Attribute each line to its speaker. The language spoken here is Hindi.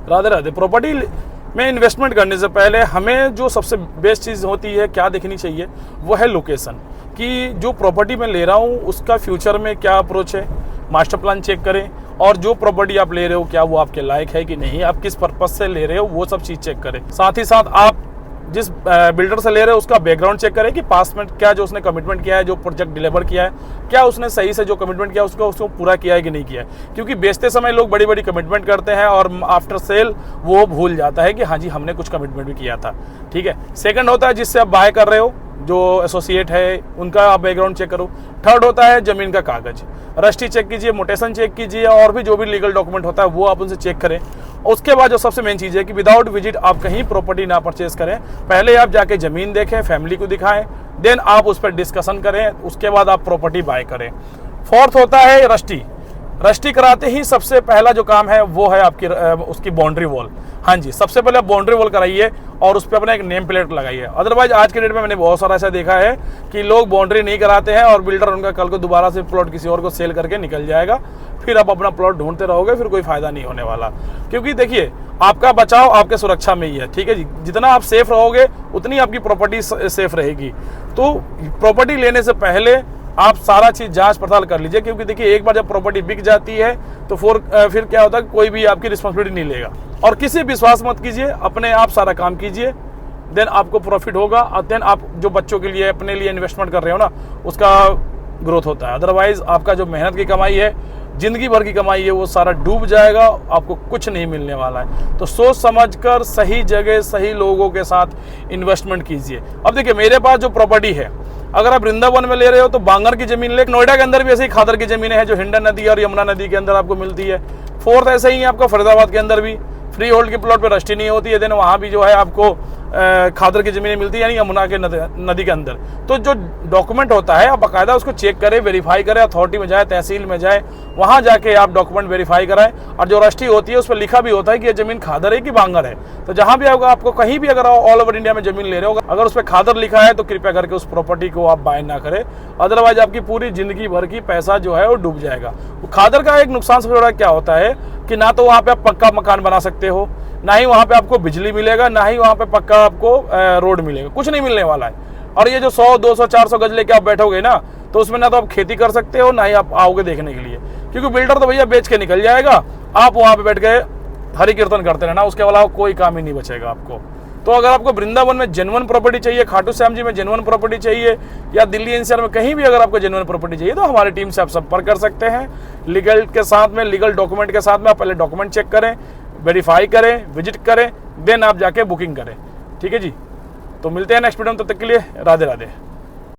Speaker 1: राधे राधे। प्रॉपर्टी में इन्वेस्टमेंट करने से पहले हमें जो सबसे बेस्ट चीज़ होती है क्या देखनी चाहिए, वो है लोकेशन, कि जो प्रॉपर्टी मैं ले रहा हूँ उसका फ्यूचर में क्या अप्रोच है, मास्टर प्लान चेक करें, और जो प्रॉपर्टी आप ले रहे हो क्या वो आपके लायक है कि नहीं, आप किस पर्पस से ले रहे हो वो सब चीज़ चेक करें। साथ ही साथ आप जिस बिल्डर से ले रहे हो उसका बैकग्राउंड चेक करें कि पास्ट में क्या जो उसने कमिटमेंट किया है, जो प्रोजेक्ट डिलीवर किया है, क्या उसने सही से जो कमिटमेंट किया उसको पूरा किया है कि नहीं किया है। क्योंकि बेचते समय लोग बड़ी बड़ी कमिटमेंट करते हैं और आफ्टर सेल वो भूल जाता है कि हाँ जी हमने कुछ कमिटमेंट भी किया था। ठीक है। सेकंड होता है जिससे आप बाय कर रहे हो, जो एसोसिएट है उनका आप बैकग्राउंड चेक करो। थर्ड होता है ज़मीन का कागज़, रजिस्ट्री चेक कीजिए, मोटेशन चेक कीजिए, और भी जो भी लीगल डॉक्यूमेंट होता है वो आप उनसे चेक करें। उसके बाद जो सबसे मेन चीज़ है कि विदाउट विजिट आप कहीं प्रॉपर्टी ना परचेज करें। पहले आप जाके ज़मीन देखें, फैमिली को दिखाएं, देन आप उस पर डिस्कशन करें, उसके बाद आप प्रॉपर्टी बाय करें। फोर्थ होता है रजिस्ट्री। रजिस्ट्री कराते ही सबसे पहला जो काम है वो है आपकी उसकी बाउंड्री वॉल। हाँ जी, सबसे पहले आप बाउंड्री वॉल कराइए और उस पर अपना एक नेम प्लेट लगाइए। अदरवाइज आज के डेट में मैंने बहुत सारा ऐसा देखा है कि लोग बाउंड्री नहीं कराते हैं और बिल्डर उनका कल को दोबारा से प्लॉट किसी और को सेल करके निकल जाएगा, फिर आप अपना प्लॉट ढूंढते रहोगे, फिर कोई फायदा नहीं होने वाला। क्योंकि देखिए आपका बचाव आपके सुरक्षा में ही है। ठीक है जी, जितना आप सेफ रहोगे उतनी आपकी प्रॉपर्टी सेफ रहेगी। तो प्रॉपर्टी लेने से पहले आप सारा चीज़ जांच पड़ताल कर लीजिए, क्योंकि देखिए एक बार जब प्रॉपर्टी बिक जाती है तो फिर क्या होता है, कोई भी आपकी रिस्पॉन्सिबिलिटी नहीं लेगा। और किसी विश्वास मत कीजिए, अपने आप सारा काम कीजिए, देन आपको प्रॉफिट होगा, और देन आप जो बच्चों के लिए अपने लिए इन्वेस्टमेंट कर रहे हो ना उसका ग्रोथ होता है। अदरवाइज आपका जो मेहनत की कमाई है, जिंदगी भर की कमाई है, वो सारा डूब जाएगा, आपको कुछ नहीं मिलने वाला है। तो सोच समझकर सही जगह सही लोगों के साथ इन्वेस्टमेंट कीजिए। अब देखिए मेरे पास जो प्रॉपर्टी है, अगर आप वृंदावन में ले रहे हो तो बांगर की जमीन ले, नोएडा के अंदर भी ऐसे ही खादर की जमीन है जो हिंडन नदी और यमुना नदी के अंदर आपको मिलती है। फोर्थ ऐसे ही है आपका फरीदाबाद के अंदर भी फ्री होल्ड के प्लॉट पे रजिस्ट्री नहीं होती है, देन वहाँ भी जो है आपको खादर की ज़मीनें मिलती है, यानी यमुना के नदी के अंदर। तो जो डॉक्यूमेंट होता है आप बाकायदा उसको चेक करें, वेरीफाई करें, अथॉरिटी में जाए, तहसील में जाए, वहाँ जाके आप डॉक्यूमेंट वेरीफाई कराएं। और जो रजिस्ट्री होती है उस पर लिखा भी होता है कि ये ज़मीन खादर है कि बांगर है। तो जहाँ भी आपको कहीं भी अगर ऑल ओवर इंडिया में ज़मीन ले रहे हो, अगर उस पर खादर लिखा है तो कृपया करके उस प्रॉपर्टी को आप बाय ना करें, अदरवाइज आपकी पूरी ज़िंदगी भर की पैसा जो है वो डूब जाएगा। खादर का एक नुकसान सबसे बड़ा क्या होता है कि ना तो वहाँ पे आप पक्का मकान बना सकते हो, ना ही वहाँ पे आपको बिजली मिलेगा, ना ही वहाँ पे पक्का आपको रोड मिलेगा, कुछ नहीं मिलने वाला है। और ये जो 100, 200, 400 गज लेके आप बैठोगे ना, तो उसमें ना तो आप खेती कर सकते हो, ना ही आप आओगे देखने के लिए, क्योंकि बिल्डर तो भैया बेच के निकल जाएगा, आप वहाँ पे बैठ के हरि कीर्तन करते रहना, उसके अलावा कोई काम ही नहीं बचेगा आपको। तो अगर आपको वृंदावन में जेन्युइन प्रॉपर्टी चाहिए, खाटू श्याम जी में जेन्युइन प्रॉपर्टी चाहिए, या दिल्ली एनसीआर में कहीं भी अगर आपको जेन्युइन प्रॉपर्टी चाहिए, तो हमारी टीम से आप संपर्क कर सकते हैं। लीगल के साथ में, लीगल डॉक्यूमेंट के साथ में आप पहले डॉक्यूमेंट चेक करें, वेरीफाई करें, विजिट करें, देन आप जाके बुकिंग करें। ठीक है जी, तो मिलते हैं नेक्स्ट वीडियो में, तब तक के लिए राधे राधे।